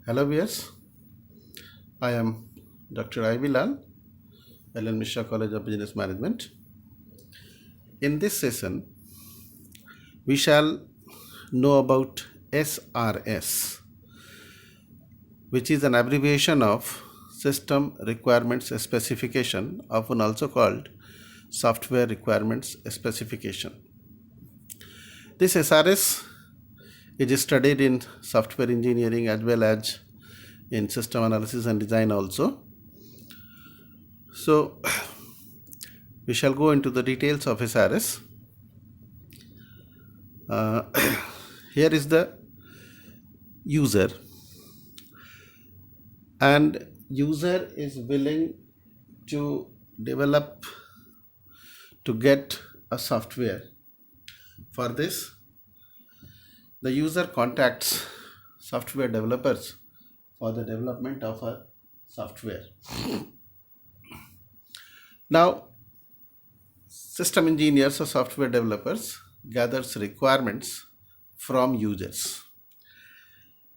Hello viewers, I am Dr. Ivy Lal, Ellen Mishra College of Business Management. In this session, we shall know about SRS, which is an abbreviation of System Requirements Specification, often also called Software Requirements Specification. This SRS is studied in software engineering as well as in system analysis and design also. So, we shall go into the details of SRS. Here is the user, and user is willing to develop to get a software. For this, the user contacts software developers for the development of a software. Now, system engineers or software developers gathers requirements from users.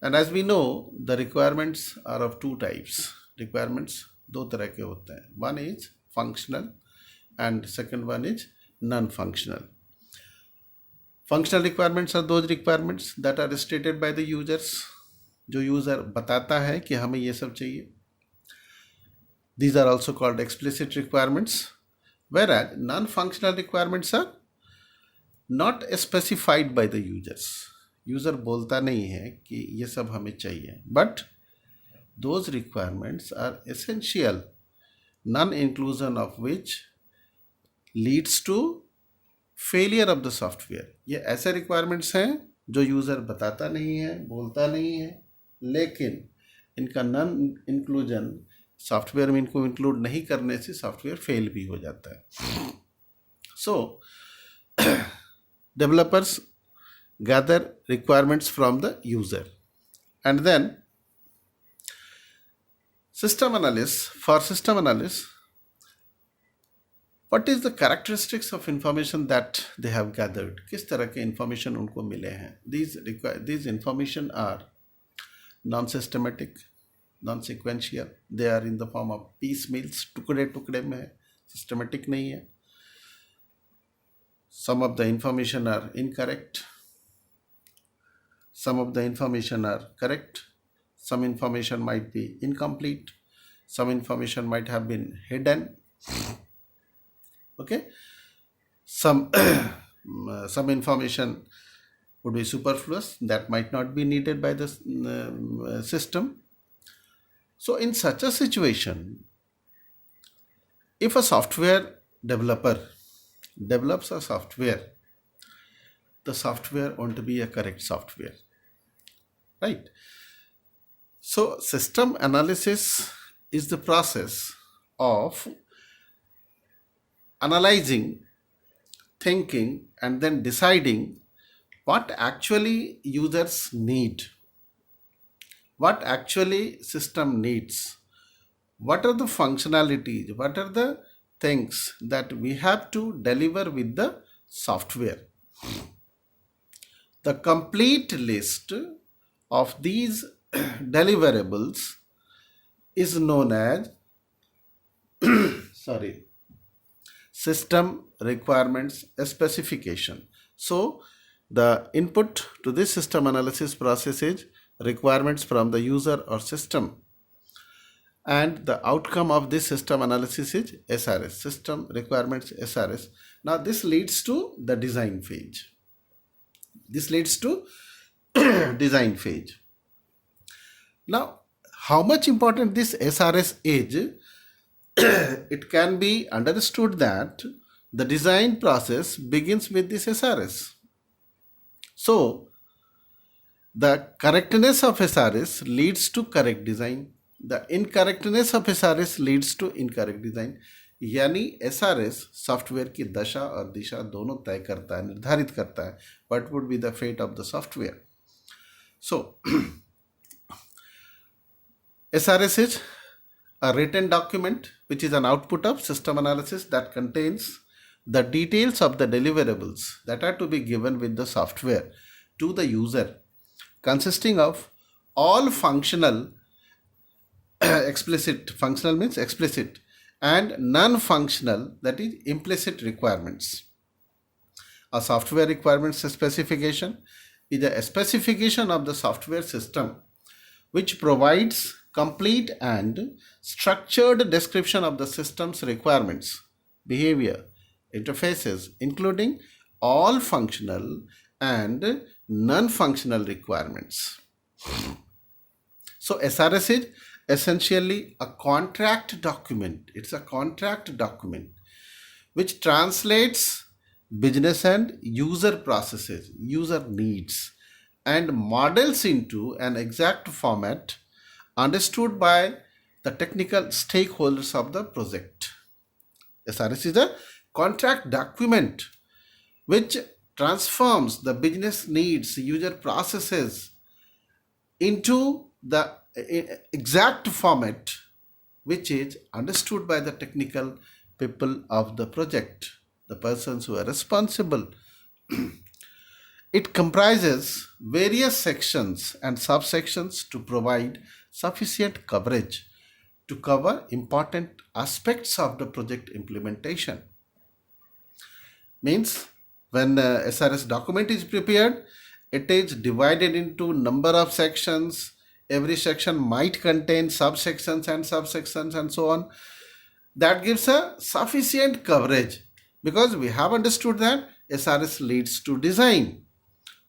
And as we know, the requirements are of two types. Requirements दो तरह के होते हैं. One is functional and second one is non-functional. Functional requirements are those requirements that are stated by the users. जो user बताता है कि हमें ये सब चाहिए. These are also called explicit requirements, whereas non-functional requirements are not specified by the users. User बोलता नहीं है कि ये सब हमें चाहिए, but those requirements are essential, non-inclusion of which leads to failure of the software. ये ऐसे requirements हैं जो user बताता नहीं है, बोलता नहीं है, लेकिन इनका non-inclusion सॉफ्टवेयर में इनको इंक्लूड नहीं करने से सॉफ्टवेयर फेल भी हो जाता है. सो developers gather requirements from the user, and then system analysts, for system analysts, what is the characteristics of information that they have gathered? किस तरह के information उनको मिले हैं? These information are non-systematic, non-sequential. They are in the form of piecemeals, टुकड़े टुकड़े में है, systematic नहीं है. Some of the information are incorrect. Some of the information are correct. Some information might be incomplete. Some information might have been hidden. Okay. Some information would be superfluous, that might not be needed by the system. So in such a situation, if a software developer develops a software, the software won't be a correct software, right? So system analysis is the process of analyzing, thinking, and then deciding what actually users need, what actually system needs, what are the functionalities, what are the things that we have to deliver with the software. The complete list of these deliverables is known as system requirements specification. So the input to this system analysis process is requirements from the user or system, and the outcome of this system analysis is SRS, system requirements SRS. Now this leads to the design phase. Design phase. Now, how much important this SRS is, it can be understood that the design process begins with this SRS. So, the correctness of SRS leads to correct design. The incorrectness of SRS leads to incorrect design. यानी SRS software की दशा और दिशा दोनों तय करता है, निर्धारित करता है. What would be the fate of the software? So, SRS is a written document which is an output of system analysis that contains the details of the deliverables that are to be given with the software to the user, consisting of all functional explicit, functional means explicit, and non-functional, that is implicit requirements. A software requirements specification is a specification of the software system which provides complete and structured description of the system's requirements, behavior, interfaces, including all functional and non-functional requirements. So SRS is essentially a contract document. It's a contract document which translates business and user processes, user needs, and models into an exact format understood by the technical stakeholders of the project. SRS is a contract document which transforms the business needs, user processes into the exact format which is understood by the technical people of the project, the persons who are responsible. It comprises various sections and subsections to provide sufficient coverage to cover important aspects of the project implementation. Means when SRS document is prepared, it is divided into number of sections. Every section might contain subsections and so on. That gives a sufficient coverage because we have understood that SRS leads to design.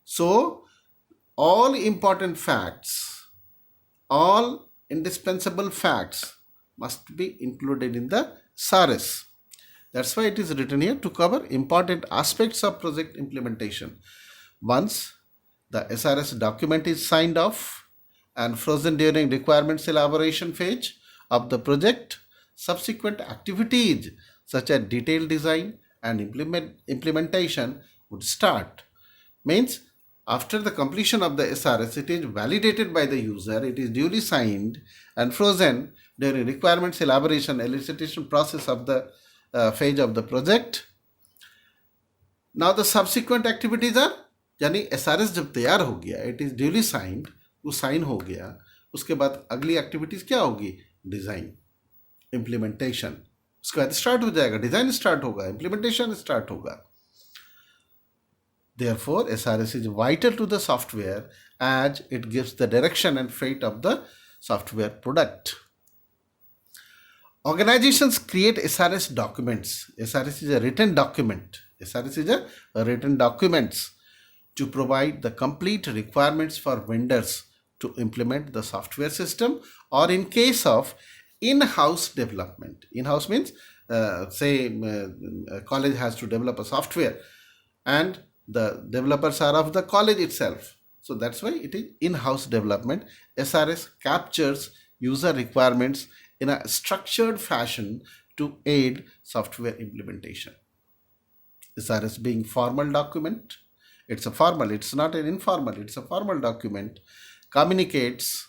So all important facts, all indispensable facts must be included in the SRS. That's why it is written here to cover important aspects of project implementation. Once the SRS document is signed off and frozen during requirements elaboration phase of the project, subsequent activities such as detailed design and implementation would start. Means after the completion of the SRS, it is validated by the user, it is duly signed and frozen during requirements elaboration elicitation process of the phase of the project. Now the subsequent activities are, यानी SRS जब तैयार हो गया, it is duly signed, वो sign हो गया, उसके बाद अगली एक्टिविटीज क्या होगी? डिजाइन, इम्प्लीमेंटेशन, उसके बाद स्टार्ट हो जाएगा, डिजाइन स्टार्ट होगा, इम्प्लीमेंटेशन स्टार्ट होगा. Therefore, SRS is vital to the software as it gives the direction and fate of the software product. Organizations create SRS documents. SRS is a written document. SRS is a written documents to provide the complete requirements for vendors to implement the software system, or in case of in-house development. In-house means say a college has to develop a software and the developers are of the college itself. So that's why it is in-house development. SRS captures user requirements in a structured fashion to aid software implementation. SRS being formal document, it's not an informal, it's a formal document, communicates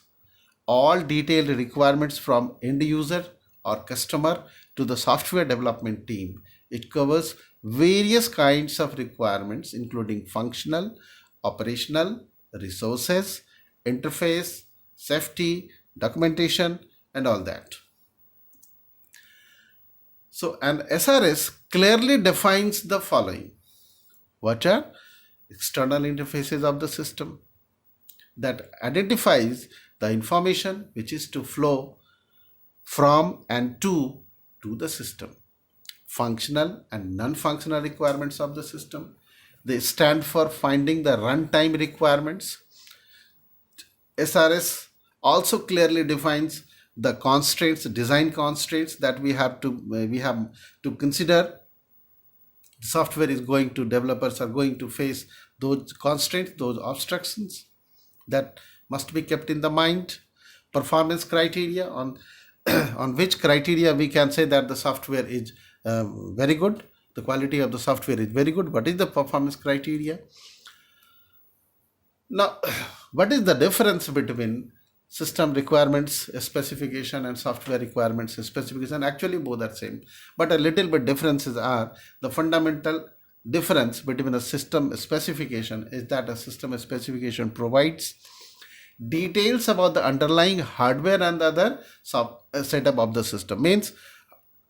all detailed requirements from end user or customer to the software development team. It covers various kinds of requirements including functional, operational, resources, interface, safety, documentation, and all that. So an SRS clearly defines the following. What are external interfaces of the system? That identifies the information which is to flow from and to the system. Functional and non-functional requirements of the system. They stand for finding the runtime requirements. SRS also clearly defines the constraints, design constraints that we have to consider. The software is going to, developers are going to face those constraints, those obstructions that must be kept in the mind. Performance criteria, on which criteria we can say that the software is very good, the quality of the software is very good. What is the performance criteria? Now, what is the difference between system requirements specification and software requirements specification? Actually both are same, but a little bit differences are, the fundamental difference between a system specification is that a system specification provides details about the underlying hardware and the other setup of the system. Means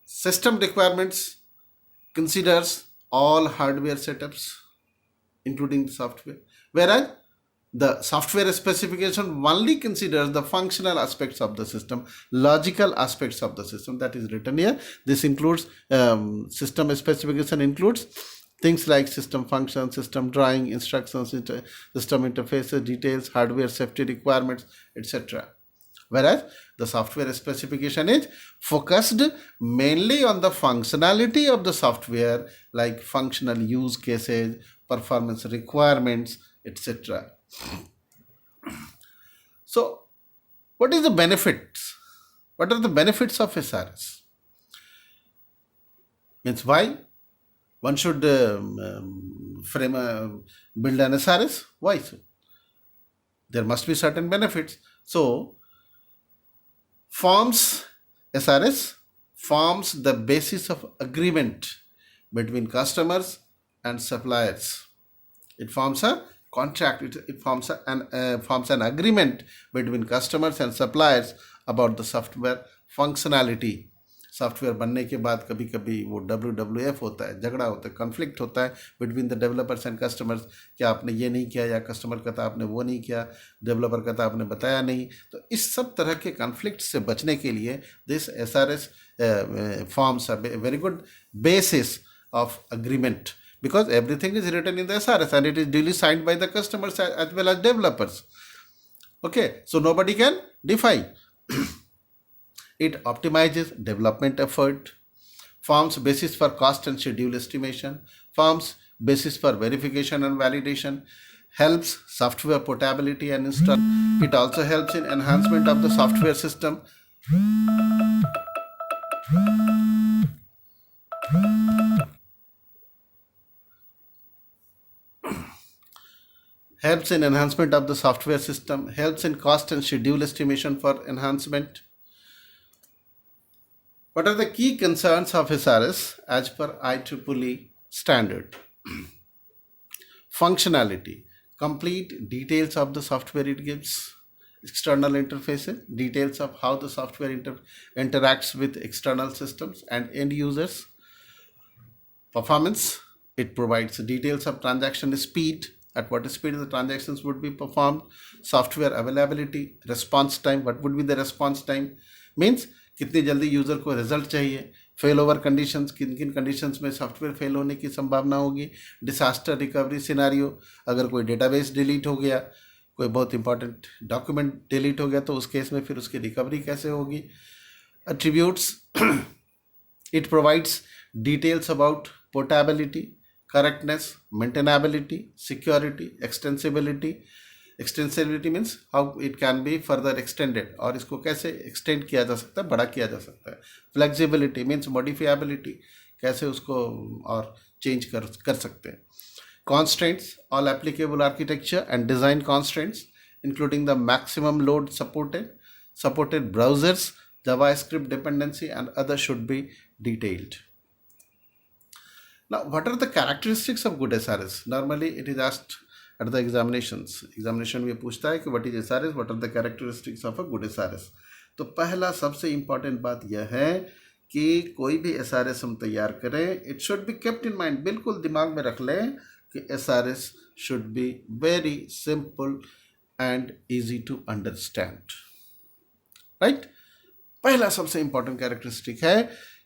system requirements considers all hardware setups including the software, whereas the software specification only considers the functional aspects of the system, logical aspects of the system, that is written here. This includes system specification includes things like system function, system drawing, instructions, system interfaces, details, hardware safety requirements, etc. Whereas the software specification is focused mainly on the functionality of the software, like functional use cases, performance requirements, etc. So what is the benefits? What are the benefits of SRS? Means why one should build an SRS? Why so? There must be certain benefits. So SRS forms the basis of agreement between customers and suppliers. It forms a contract. It forms an agreement between customers and suppliers about the software functionality. Software बनने के बाद कभी कभी वो WWF होता है, झगड़ा होता है, कॉन्फ्लिक्ट होता है between the developers and customers कि आपने ये नहीं किया, या कस्टमर कहता आपने वो नहीं किया, डेवलपर कहता आपने बताया नहीं. तो इस सब तरह के कॉन्फ्लिक्ट से बचने के लिए this SRS forms a very good basis of agreement, because everything is written in the SRS and it is duly signed by the customers as well as developers. Okay, so nobody can defy. It optimizes development effort, forms basis for cost and schedule estimation, forms basis for verification and validation, helps software portability and install. It also helps in enhancement of the software system. Helps in enhancement of the software system, helps in cost and schedule estimation for enhancement. What are the key concerns of SRS as per IEEE standard? Functionality, complete details of the software it gives, external interfaces, details of how the software interacts with external systems and end users. Performance, it provides details of transaction speed, at what speed the transactions would be performed. Software availability, response time, what would be the response time, means कितनी जल्दी user को result चाहिए. Fail over conditions, किन किन conditions में software fail होने की संभावना होगी. डिसास्टर रिकवरी सिनारियो, अगर कोई डेटाबेस डिलीट हो गया, कोई बहुत इंपॉर्टेंट डॉक्यूमेंट डिलीट हो गया, तो उस केस में फिर उसकी रिकवरी कैसे होगी. Attributes, it provides details about portability, correctness, maintainability, security, extensibility means how it can be further extended, और इसको कैसे एक्सटेंड किया जा सकता है, बड़ा किया जा सकता है. फ्लेक्सिबिलिटी मीन्स मॉडिफाइबिलिटी, कैसे उसको और चेंज कर सकते हैं. Constraints, all applicable architecture and design constraints including the maximum load supported browsers, JavaScript dependency and others should be detailed. Now, what are the characteristics of good SRS? Normally, it is asked at the examinations. Examination में पूछता है कि what is SRS, what are the characteristics of a good SRS. तो पहला सबसे important बात यह है कि कोई भी SRS हम तैयार करें, it should be kept in mind, बिल्कुल दिमाग में रख लें कि SRS should be very simple and easy to understand. Right? पहला सबसे important characteristic है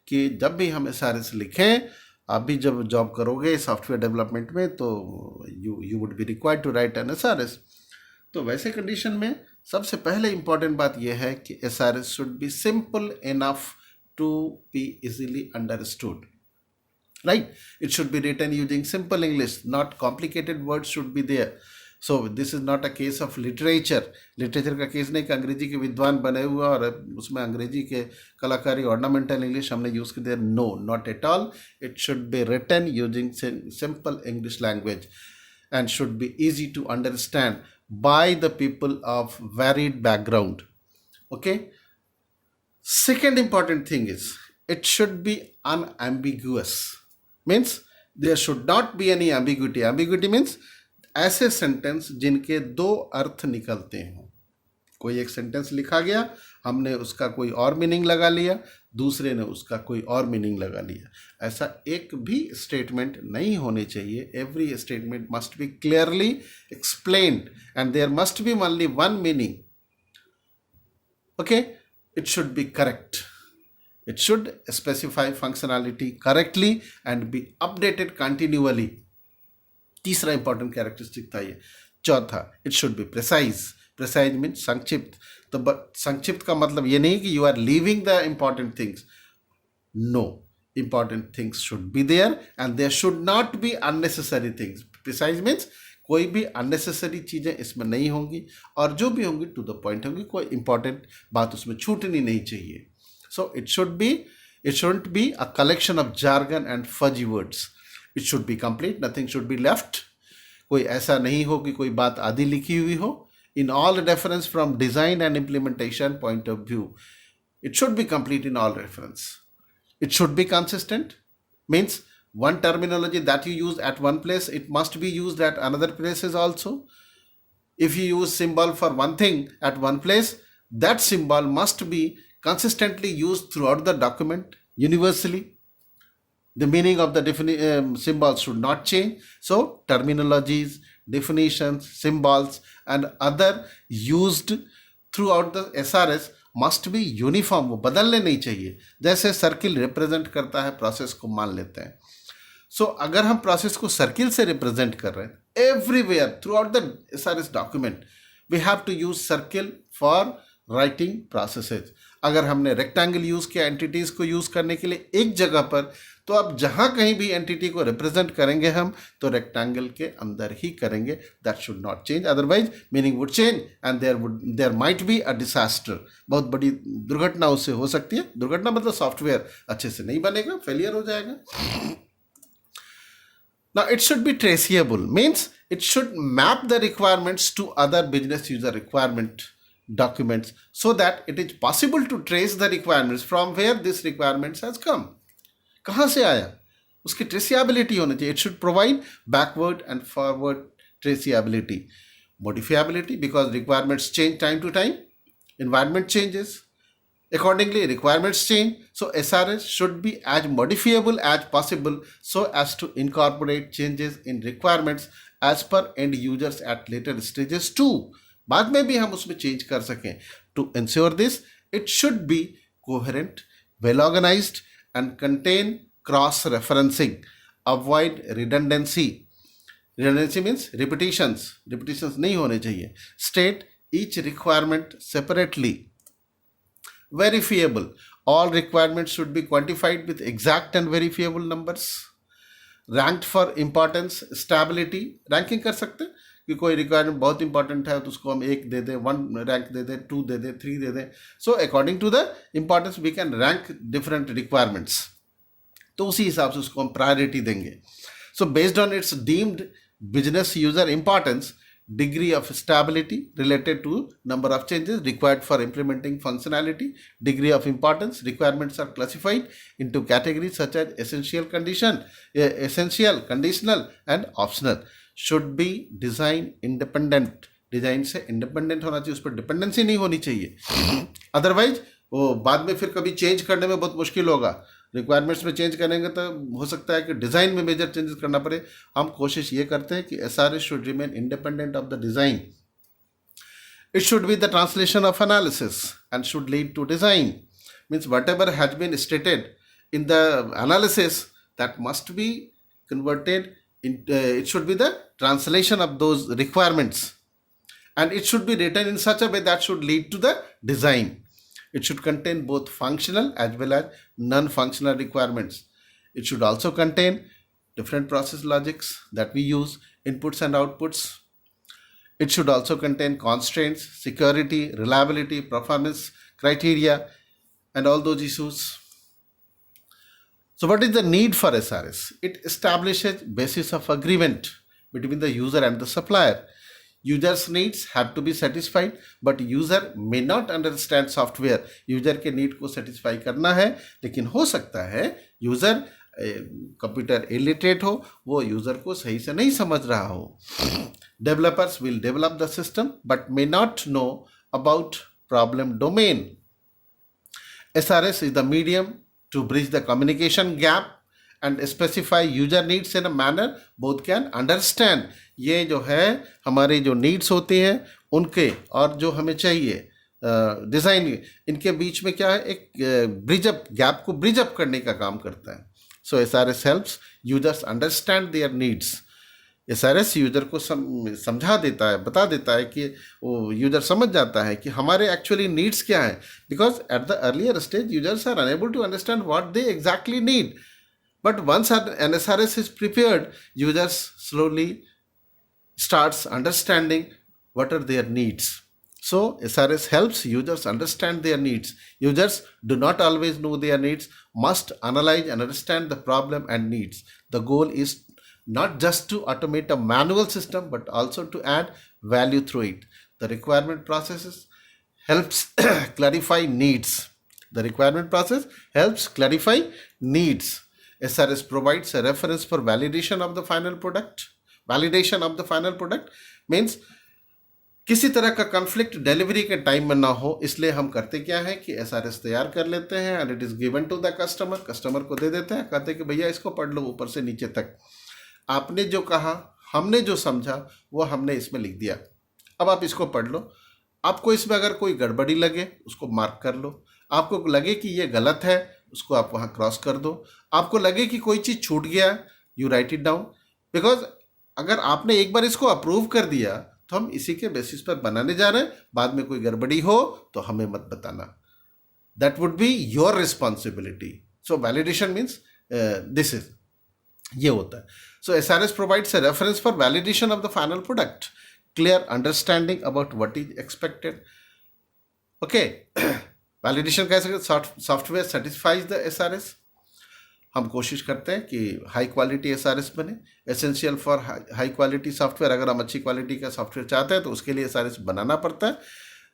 कि जब भी हम SRS लिखें, आप भी जब जॉब करोगे सॉफ्टवेयर डेवलपमेंट में, तो you would be required to write an SRS. तो वैसे कंडीशन में सबसे पहले इंपॉर्टेंट बात यह है कि SRS should be simple enough to be easily understood. Right, it should be written using simple English, not complicated words should be there. So this is not a case of literature का केस नहीं कि अंग्रेजी के विद्वान बने हुए और उसमें अंग्रेजी के कलाकारी ऑर्नामेंटल इंग्लिश हमने यूज़ कर दिया. No, not at all. It should be written using simple English language and should be easy to understand by the people of varied background. Okay. Second important thing is it should be unambiguous. Means there should not be any ambiguity. Ambiguity means ऐसे sentence जिनके दो अर्थ निकलते हों. कोई एक sentence लिखा गया, हमने उसका कोई और मीनिंग लगा लिया, दूसरे ने उसका कोई और मीनिंग लगा लिया। ऐसा एक भी स्टेटमेंट नहीं होने चाहिए। Every statement must be clearly explained and there must be only one meaning. Okay, it should be correct, it should specify functionality correctly and be updated continuously. तीसरा इंपॉर्टेंट कैरेक्टरिस्टिक था ये। चौथा, it should be precise. Precise mean संक्षिप्त। तो संक्षिप्त का मतलब ये नहीं कि you are leaving the important things, no, important things should be there and there should not be unnecessary things. Precise means कोई भी अननेसेसरी चीज़ें इसमें नहीं होंगी, और जो भी होंगी टू द पॉइंट होंगी, कोई इंपॉर्टेंट बात उसमें छूटनी नहीं चाहिए। So it shouldn't be a collection of jargon and fuzzy words. It should B complete, nothing should be left. कोई ऐसा नहीं हो कि कोई बात आधी लिखी हुई हो। In all reference from design and implementation point of view, it should be complete in all reference. It should be consistent, means one terminology that you use at one place, it must be used at another places also. If you use symbol for one thing at one place, that symbol must be consistently used throughout the document universally. The meaning of the symbols should not change. So terminologies, definitions, symbols and other used throughout the SRS must be uniform, वो बदलने नहीं चाहिए। जैसे circle represent करता है process को, मान लेते हैं। सो अगर हम प्रोसेस को सर्किल से रिप्रेजेंट कर रहे हैं everywhere throughout the SRS document, we have to use circle for writing processes. अगर हमने रेक्टेंगल यूज किया एंटिटीज को यूज करने के लिए एक जगह पर, तो अब जहां कहीं भी एंटिटी को रिप्रेजेंट करेंगे हम, तो रेक्टेंगल के अंदर ही करेंगे। That should not change, otherwise meaning would change and there might be a disaster. बहुत बड़ी दुर्घटना उससे हो सकती है। दुर्घटना मतलब सॉफ्टवेयर अच्छे से नहीं बनेगा, फेलियर हो जाएगा। Now it should be traceable, means it should map the requirements to other business user requirement documents so that it is possible to trace the requirements from where this requirements has come. कहाँ से आया, उसकी traceability होनी चाहिए. It should provide backward and forward traceability. Modifiability, because requirements change time to time, environment changes, accordingly requirements change. So SRS should be as modifiable as possible so as to incorporate changes in requirements as per end users at later stages too. बाद में भी हम उसमें change कर सकें. To ensure this, it should be coherent, well organized and contain cross-referencing. Avoid redundancy. Redundancy means repetitions. Repetitions नहीं होने चाहिए. State each requirement separately. Verifiable. All requirements should be quantified with exact and verifiable numbers. Ranked for importance, stability. Ranking कर सकते हैं कि कोई requirement बहुत important है तो उसको हम 1 दे दें, 1 रैंक दे दें, 2 दे दें, 3 दे दें. So according to the importance we can rank different requirements. तो उसी हिसाब से उसको हम प्रायोरिटी देंगे. So based on its deemed business user importance, degree of stability related to number of changes required for implementing functionality, degree of importance, requirements are classified into categories such as essential, conditional and optional. Should be design independent. Design से independent होना चाहिए, उस पर dependency नहीं होनी चाहिए. Otherwise वो बाद में फिर कभी चेंज करने में बहुत मुश्किल होगा. रिक्वायरमेंट्स में चेंज करेंगे तो हो सकता है कि डिज़ाइन में मेजर चेंजेस करना पड़े. हम कोशिश ये करते हैं कि SRS should remain independent of the design. It should be the translation of analysis and should lead to design. Means whatever has been stated in the analysis that must be converted in, it should be the translation of those requirements and it should be written in such a way that should lead to the design. It should contain both functional as well as non-functional requirements. It should also contain different process logics that we use, inputs and outputs. It should also contain constraints, security, reliability, performance criteria, and all those issues. So what is the need for SRS? It establishes basis of agreement between the user and the supplier. Users needs have to be satisfied, but user may not understand software. User के need को satisfy करना है, लेकिन हो सकता है user computer illiterate हो, वो यूजर को सही से नहीं समझ रहा हो. Developers will develop the system but may not know about problem domain. SRS is the medium to bridge the communication gap and specify user needs in a manner both can understand. ये जो है हमारे जो needs होते हैं उनके और जो हमें चाहिए डिज़ाइन, इनके बीच में क्या है, एक ब्रिज अप, गैप को ब्रिज अप करने का काम करता है. सो SRS helps users understand their needs. SRS user को समझा देता है, बता देता है कि वो यूजर समझ जाता है कि हमारे एक्चुअली नीड्स क्या है. Because at the earlier stage users are unable to understand what they exactly need. But once an SRS is prepared, users slowly starts understanding what are their needs. So SRS helps users understand their needs. Users do not always know their needs, must analyze and understand the problem and needs. The goal is not just to automate a manual system, but also to add value through it. The requirement processes helps clarify needs. The requirement process helps clarify needs. SRS provides a reference for validation of the final product. Validation of the final product means किसी तरह का conflict delivery के time में ना हो, इसलिए हम करते क्या है कि SRS तैयार कर लेते हैं and it is given to the customer. Customer को दे देते हैं, कहते हैं कि भैया इसको पढ़ लो ऊपर से नीचे तक. आपने जो कहा, हमने जो समझा, वो हमने इसमें लिख दिया. अब आप इसको पढ़ लो. आपको इसमें अगर कोई गड़बड़ी लगे उसको मार्क कर लो. आपको लगे कि ये गलत है, उसको आप वहाँ क्रॉस कर दो. आपको लगे कि कोई चीज़ छूट गया, you right it down. Because अगर आपने एक बार इसको अप्रूव कर दिया तो हम इसी के बेसिस पर बनाने जा रहे हैं. बाद में कोई गड़बड़ी हो तो हमें मत बताना. That would be your responsibility. So validation means this is, ये होता है. सो SRS provides a reference for validation of the final product, clear understanding about what is expected. Okay, validation कैसे, सॉफ्टवेयर सेटिस्फाइज द SRS. हम कोशिश करते हैं कि high quality SRS बने. Essential for high quality software, अगर हम अच्छी क्वालिटी का सॉफ्टवेयर चाहते हैं तो उसके लिए SRS बनाना पड़ता है.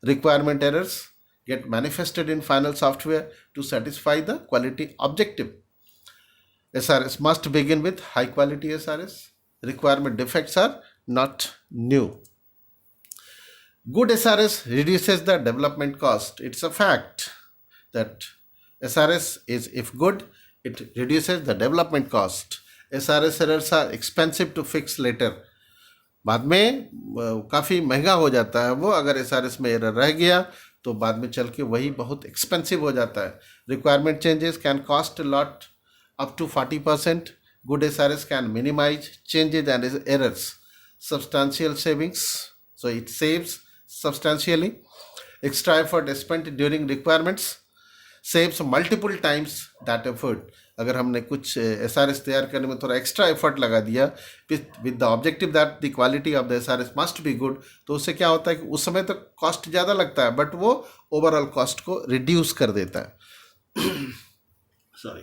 Requirement errors get manifested in final software to satisfy the quality objective. SRS must begin with high quality SRS. Requirement defects are not new. Good SRS reduces the development cost. It's a fact that SRS is, if good, it reduces the development cost. SRS errors are expensive to fix later. बाद में काफ़ी महंगा हो जाता है वो. अगर SRS में एरर रह गया तो बाद में चल के वही बहुत एक्सपेंसिव हो जाता है. Requirement changes can cost lot up to 40%. Good SRS can minimize changes and errors. Substantial savings, so it saves substantially. Extra effort spent during requirements saves multiple times that effort. अगर हमने कुछ SRS तैयार करने में थोड़ा extra effort लगा दिया with the objective that the quality of the SRS must be good, तो उससे क्या होता है कि उस समय तो कॉस्ट ज़्यादा लगता है बट वो ओवरऑल कॉस्ट को रिड्यूस कर देता है. Sorry.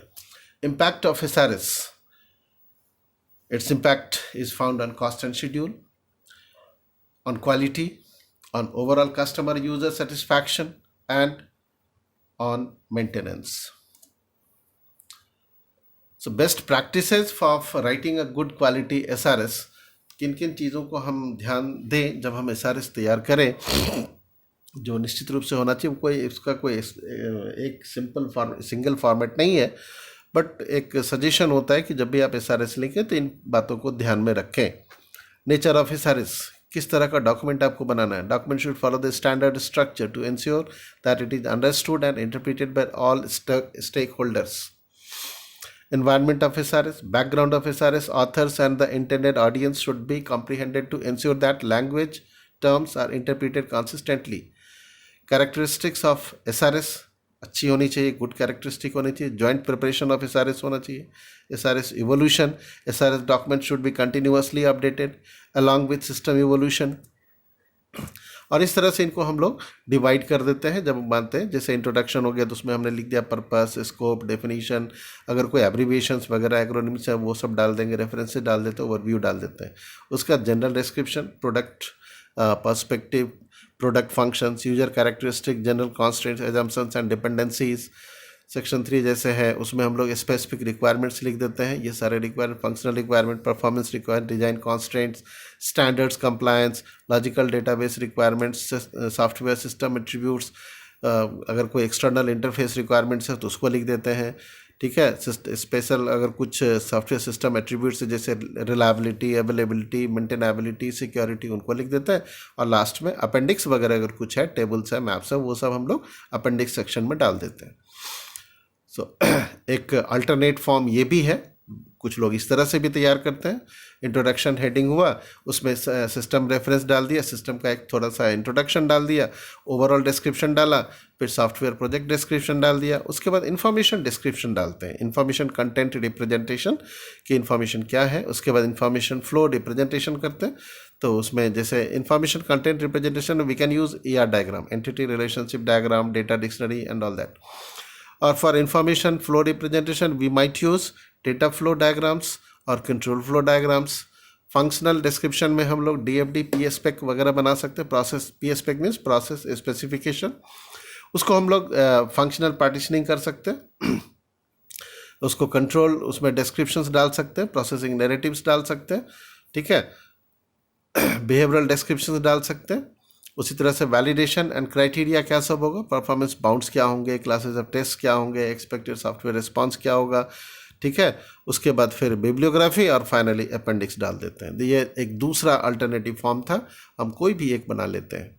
Impact of SRS. Its impact is found on cost and schedule, on quality, on overall customer user satisfaction, and on maintenance. So best practices for writing a good quality SRS. किन किन चीज़ों को हम ध्यान दें जब हम SRS तैयार करें, जो निश्चित रूप से होना चाहिए. कोई इसका कोई एक सिंगल फॉर्मेट नहीं है, बट एक सजेशन होता है कि जब भी आप SRS लिखें तो इन बातों को ध्यान में रखें. नेचर ऑफ SRS, किस तरह का डॉक्यूमेंट आपको बनाना है. Document should follow the standard structure to ensure that it is understood and interpreted by all stakeholders. Environment of SRS, background of SRS, authors and the intended audience should be comprehended to ensure that language terms are interpreted consistently. Characteristics of SRS अच्छी होनी चाहिए, good characteristic होनी चाहिए. Joint preparation of SRS होना चाहिए. SRS evolution, SRS document should be continuously updated along with system evolution. और इस तरह से इनको हम लोग डिवाइड कर देते हैं जब मानते हैं. जैसे इंट्रोडक्शन हो गया तो उसमें हमने लिख दिया पर्पस, स्कोप, डेफिनेशन. अगर कोई एब्रीविएशंस वगैरह एक्रोनिम्स है वो सब डाल देंगे, रेफरेंसेस डाल देते हैं, ओवरव्यू डाल देते हैं. उसका general description, product perspective, product functions, user characteristic, general constraints, assumptions and dependencies, section 3 जैसे है उसमें हम लोग स्पेसिफिक रिक्वायरमेंट्स लिख देते हैं, ये सारे requirement, functional requirement, performance requirement, design constraints, standards, compliance, logical database requirements, software system attributes, अगर कोई एक्सटर्नल इंटरफेस रिक्वायरमेंट्स है तो उसको लिख देते हैं, ठीक है। स्पेशल अगर कुछ सॉफ्टवेयर सिस्टम एट्रीब्यूट्स जैसे रिलायबिलिटी, अवेलेबिलिटी, मेंटेनेबिलिटी, सिक्योरिटी, उनको लिख देते हैं। और लास्ट में अपेंडिक्स वगैरह अगर कुछ है, टेबल्स है, मैप्स है, वो सब हम लोग अपेंडिक्स सेक्शन में डाल देते हैं। सो एक अल्टरनेट फॉर्म ये भी है, कुछ लोग इस तरह से भी तैयार करते हैं। इंट्रोडक्शन हेडिंग हुआ, उसमें सिस्टम रेफरेंस डाल दिया, सिस्टम का एक थोड़ा सा इंट्रोडक्शन डाल दिया, ओवरऑल डिस्क्रिप्शन डाला, फिर सॉफ्टवेयर प्रोजेक्ट डिस्क्रिप्शन डाल दिया, उसके बाद इन्फॉर्मेशन डिस्क्रिप्शन डालते हैं, इन्फॉर्मेशन कंटेंट रिप्रेजेंटेशन की इन्फॉर्मेशन क्या है, उसके बाद इन्फॉर्मेशन फ्लो रिप्रेजेंटेशन करते हैं। तो उसमें जैसे information content representation we can use ER diagram, entity relationship diagram, data dictionary and all that. और for information flow representation we might use data flow diagrams और control flow diagrams. Functional description में हम लोग DFD, PSPEC वगैरह बना सकते हैं। Process, PSPEC means process specification, उसको हम लोग फंक्शनल पार्टीशनिंग कर सकते हैं। उसको कंट्रोल, उसमें डिस्क्रिप्शंस डाल सकते हैं, प्रोसेसिंग नैरेटिव्स डाल सकते हैं, ठीक है। बिहेवियरल डिस्क्रिप्शंस डाल सकते हैं। उसी तरह से वैलिडेशन एंड क्राइटेरिया क्या सब होगा, परफॉर्मेंस बाउंड्स क्या होंगे, क्लासेस ऑफ टेस्ट क्या होंगे, एक्सपेक्टेड सॉफ्टवेयर रिस्पॉन्स क्या होगा, ठीक है। उसके बाद फिर बिब्लियोग्राफी और फाइनली अपेंडिक्स डाल देते हैं। ये एक दूसरा अल्टरनेटिव फॉर्म था, हम कोई भी एक बना लेते हैं।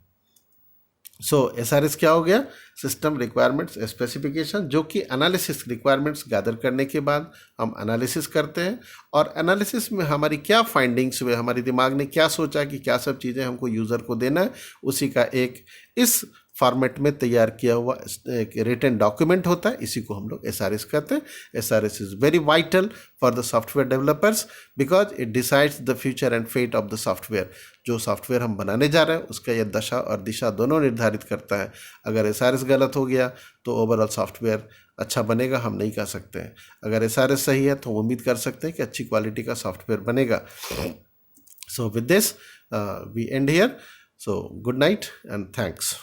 सो SRS क्या हो गया, सिस्टम रिक्वायरमेंट्स स्पेसिफिकेशन, जो कि एनालिसिस रिक्वायरमेंट्स गैदर करने के बाद हम एनालिसिस करते हैं, और एनालिसिस में हमारी क्या फाइंडिंग्स हुए, हमारे दिमाग ने क्या सोचा कि क्या सब चीज़ें हमको यूज़र को देना है, उसी का एक इस फॉर्मेट में तैयार किया हुआ एक रिटन डॉक्यूमेंट होता है, इसी को हम लोग SRS कहते हैं। SRS is very vital for the software developers because it decides the future and fate of the software. जो सॉफ्टवेयर हम बनाने जा रहे हैं उसका यह दशा और दिशा दोनों निर्धारित करता है। अगर SRS गलत हो गया तो ओवरऑल सॉफ्टवेयर अच्छा बनेगा हम नहीं कह सकते हैं, अगर SRS सही है तो उम्मीद कर सकते हैं कि अच्छी क्वालिटी का सॉफ्टवेयर बनेगा। So with this we end here, so good night and thanks.